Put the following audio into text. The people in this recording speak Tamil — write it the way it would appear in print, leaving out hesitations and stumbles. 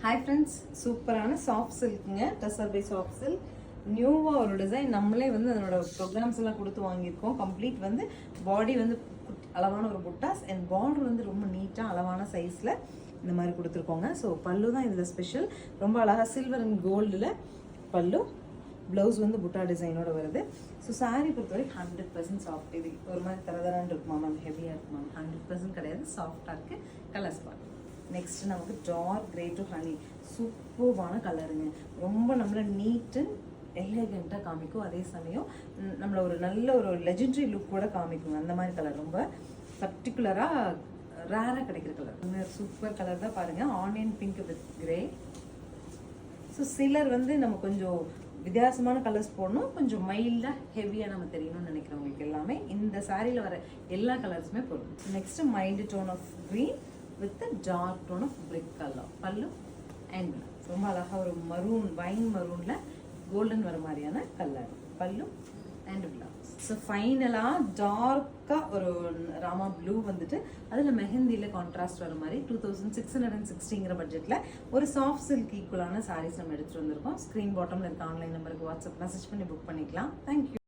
ஹாய் ஃப்ரெண்ட்ஸ், சூப்பரான சாஃப்ட் சில்க்குங்க. Tussar by soft silk. நியூவாக ஒரு டிசைன் நம்மளே வந்து அதனோட ப்ரோக்ராம்ஸ் எல்லாம் கொடுத்து வாங்கியிருக்கோம். கம்ப்ளீட் வந்து பாடி வந்து அளவான ஒரு புட்டாஸ் அண்ட் பார்டர் வந்து ரொம்ப நீட்டாக அளவான சைஸில் இந்த மாதிரி கொடுத்துருக்கோங்க. ஸோ பல்லு தான் இதில் ஸ்பெஷல். ரொம்ப அழகாக சில்வர் அண்ட் கோல்டில் பல்லு. ப்ளவுஸ் வந்து புட்டா டிசைனோட வருது. ஸோ சாரீ பொறுத்தவரை 100% சாஃப்ட். இது ஒரு மாதிரி தரதரான்னு இருக்குமா மேம், ஹெவியாக இருக்குமா? 100% கிடையாது, சாஃப்டாக இருக்குது. கலர்ஸ் பார்க்க. நெக்ஸ்ட் நமக்கு டார்க் கிரே டு ஹனி, சூப்பர்வான கலருங்க. ரொம்ப நம்மள நீட் அண்ட் எலிகெண்ட்டாக காமிக்கும். அதே சமயம் நம்மளை ஒரு நல்ல ஒரு லெஜெண்டரி லுக் கூட காமிக்குங்க. அந்த மாதிரி கலர் ரொம்ப பர்டிகுலராக ரேராக கிடைக்கிற கலர். சூப்பர் கலர் தான் பாருங்கள். Onion pink with grey. So சிலர் வந்து நம்ம கொஞ்சம் வித்தியாசமான கலர்ஸ் போடணும், கொஞ்சம் மைல்டாக ஹெவியாக நம்ம தெரியணும்னு நினைக்கிறவங்களுக்கு எல்லாமே இந்த சாரியில் வர எல்லா கலர்ஸுமே போடும். Next mild tone of green with dark tone of brick colour pallu and ரொம்ப அழகாக ஒரு மரூன், வைன் மரூனில் கோல்டன் வர மாதிரியான colour pallu and blouse. So ஃபைனலாக டார்க்காக ஒரு ராமா ப்ளூ வந்துட்டு அதில் மெஹந்தியில் கான்ட்ராஸ்ட் வர மாதிரி 2660 பட்ஜெட்டில் ஒரு சாஃப்ட் சில்க் ஈக்குவலான சாரீஸ் நம்ம எடுத்துகிட்டு வந்திருக்கோம். ஸ்க்ரீன் பாட்டமில் இருக்க ஆன்லைன் நம்பருக்கு வாட்ஸ்அப் மெசேஜ் பண்ணி புக் பண்ணிக்கலாம். தேங்க்யூ.